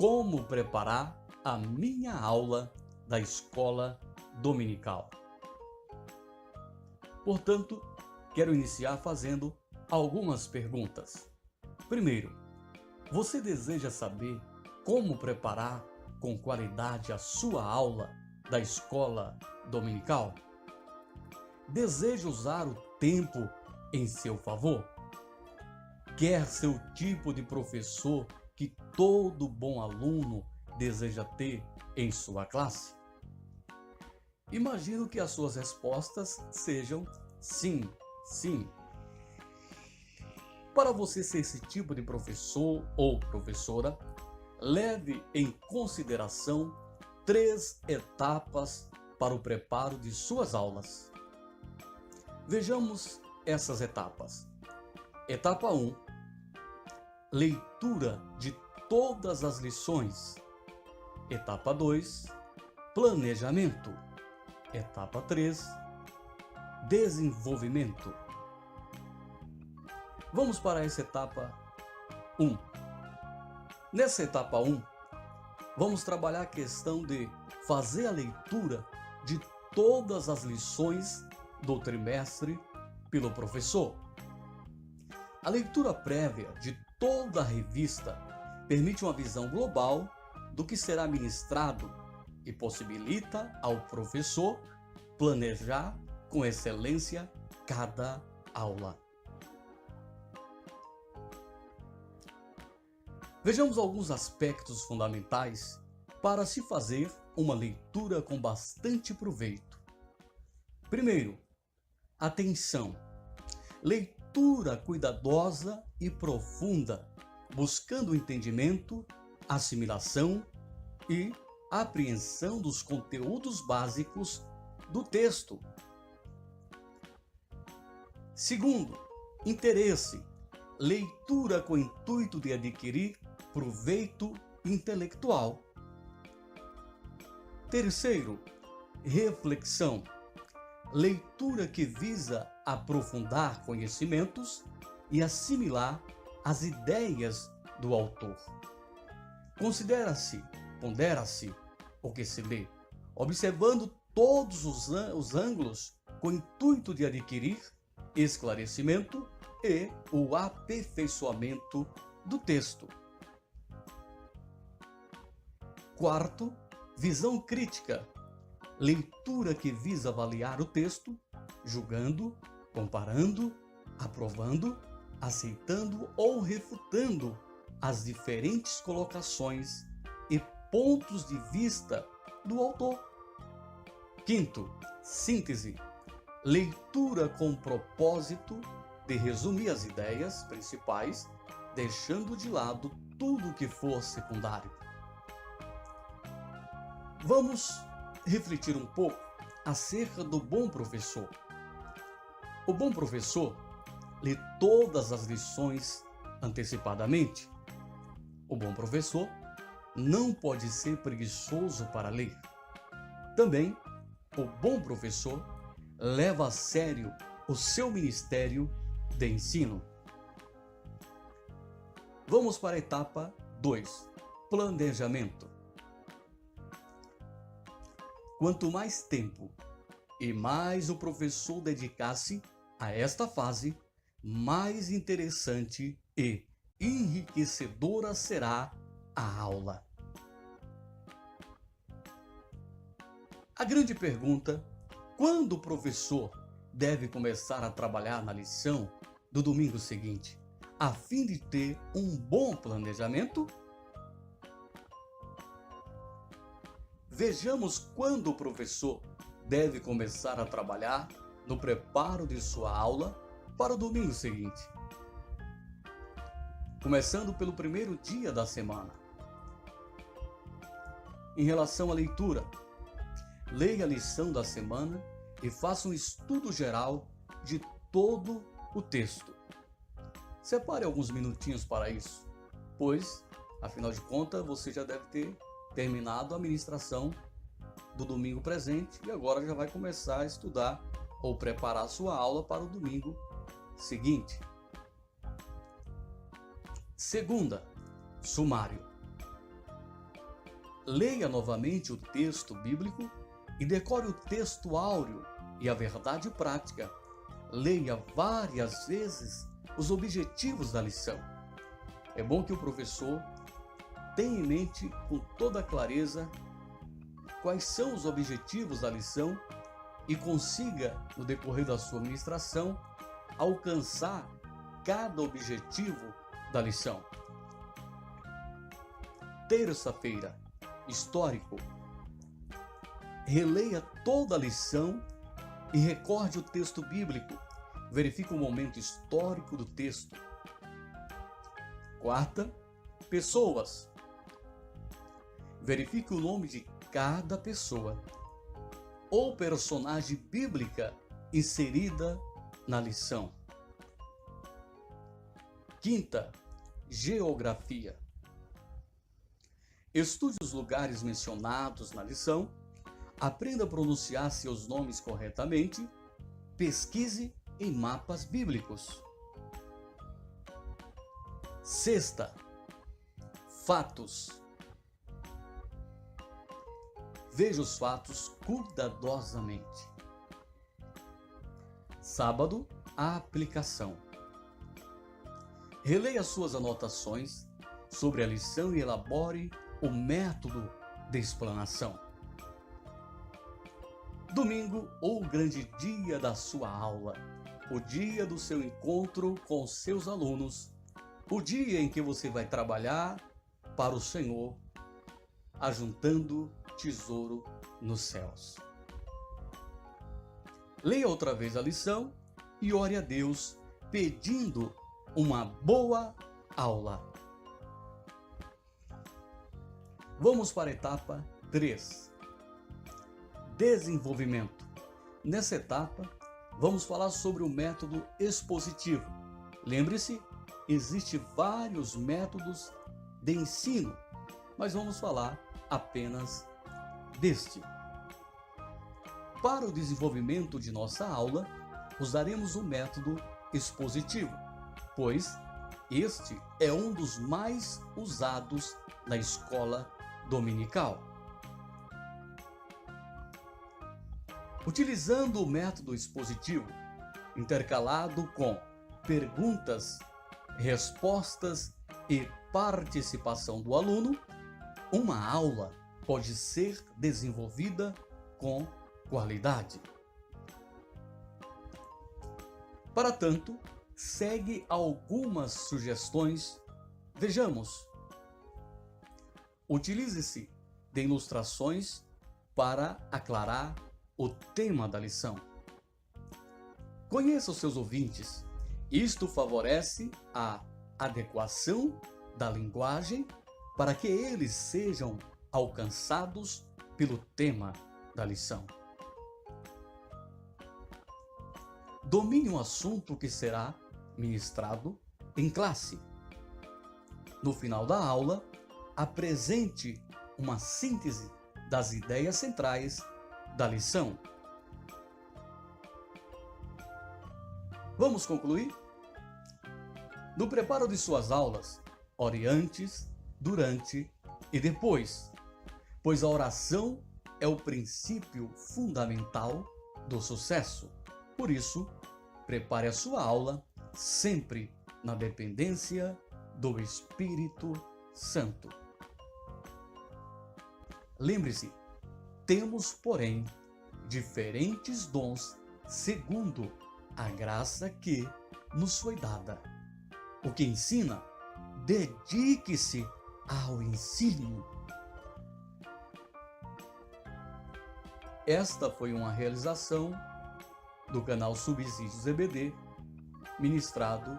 como preparar a minha aula da escola dominical. Portanto, quero iniciar fazendo algumas perguntas. Primeiro, você deseja saber como preparar com qualidade a sua aula da escola dominical? Deseja usar o tempo em seu favor? Quer ser o tipo de professor que todo bom aluno deseja ter em sua classe? Imagino que as suas respostas sejam sim, sim. Para você ser esse tipo de professor ou professora, leve em consideração 3 etapas para o preparo de suas aulas. Vejamos essas etapas. Etapa 1. Leitura de todas as lições. Etapa 2. Planejamento. Etapa 3. Desenvolvimento. Vamos para essa etapa 1. Nessa etapa 1, vamos trabalhar a questão de fazer a leitura de todas as lições do trimestre pelo professor. A leitura prévia de toda a revista permite uma visão global do que será ministrado e possibilita ao professor planejar com excelência cada aula. Vejamos alguns aspectos fundamentais para se fazer uma leitura com bastante proveito. Primeiro, atenção. Leitura cuidadosa e profunda, buscando o entendimento, assimilação e apreensão dos conteúdos básicos do texto. Segundo, interesse. Leitura com o intuito de adquirir proveito intelectual. Terceiro, reflexão. Leitura que visa aprofundar conhecimentos e assimilar as ideias do autor. Pondera-se o que se lê, observando todos os ângulos com o intuito de adquirir esclarecimento e o aperfeiçoamento do texto. Quarto, visão crítica. Leitura que visa avaliar o texto, julgando, comparando, aprovando, aceitando ou refutando as diferentes colocações e pontos de vista do autor. Quinto, síntese. Leitura com o propósito de resumir as ideias principais, deixando de lado tudo que for secundário. Vamos refletir um pouco acerca do bom professor. O bom professor lê todas as lições antecipadamente. O bom professor não pode ser preguiçoso para ler. Também, o bom professor leva a sério o seu ministério de ensino. Vamos para a etapa 2, planejamento. Quanto mais tempo e mais o professor dedicasse a esta fase, mais interessante e enriquecedora será a aula. A grande pergunta: quando o professor deve começar a trabalhar na lição do domingo seguinte, a fim de ter um bom planejamento? Vejamos quando o professor deve começar a trabalhar no preparo de sua aula para o domingo seguinte. Começando pelo primeiro dia da semana. Em relação à leitura, leia a lição da semana e faça um estudo geral de todo o texto. Separe alguns minutinhos para isso, pois, afinal de contas, você já deve ter terminado a ministração do domingo presente e agora já vai começar a estudar ou preparar sua aula para o domingo seguinte. Segunda, sumário. Leia novamente o texto bíblico e decore o texto áureo e a verdade prática. Leia várias vezes os objetivos da lição. É bom que o professor tenha em mente com toda clareza quais são os objetivos da lição e consiga, no decorrer da sua ministração, alcançar cada objetivo da lição. Terça-feira, histórico. Releia toda a lição e recorde o texto bíblico. Verifique o momento histórico do texto. Quarta, pessoas. Verifique o nome de cada pessoa ou personagem bíblica inserida na lição. Quinta, geografia. Estude os lugares mencionados na lição, aprenda a pronunciar seus nomes corretamente, pesquise em mapas bíblicos. Sexta, fatos. Veja os fatos cuidadosamente. Sábado, a aplicação. Releia suas anotações sobre a lição e elabore o método de explanação. Domingo, o grande dia da sua aula, o dia do seu encontro com seus alunos, o dia em que você vai trabalhar para o Senhor, ajuntando tesouro nos céus. Leia outra vez a lição e ore a Deus pedindo uma boa aula. Vamos para a etapa 3. Desenvolvimento. Nessa etapa, vamos falar sobre o método expositivo. Lembre-se, existem vários métodos de ensino, mas vamos falar apenas deste. Para o desenvolvimento de nossa aula, usaremos o método expositivo, pois este é um dos mais usados na escola dominical. Utilizando o método expositivo, intercalado com perguntas, respostas e participação do aluno, uma aula pode ser desenvolvida com qualidade. Para tanto, segue algumas sugestões. Vejamos. Utilize-se de ilustrações para aclarar o tema da lição. Conheça os seus ouvintes. Isto favorece a adequação da linguagem para que eles sejam alcançados pelo tema da lição. Domine um assunto que será ministrado em classe. No final da aula, apresente uma síntese das ideias centrais da lição. Vamos concluir? No preparo de suas aulas, ore antes, durante e depois, pois a oração é o princípio fundamental do sucesso. Por isso, prepare a sua aula sempre na dependência do Espírito Santo. Lembre-se, temos, porém, diferentes dons segundo a graça que nos foi dada. O que ensina, dedique-se ao ensino. Esta foi uma realização do canal Subsídios EBD, ministrado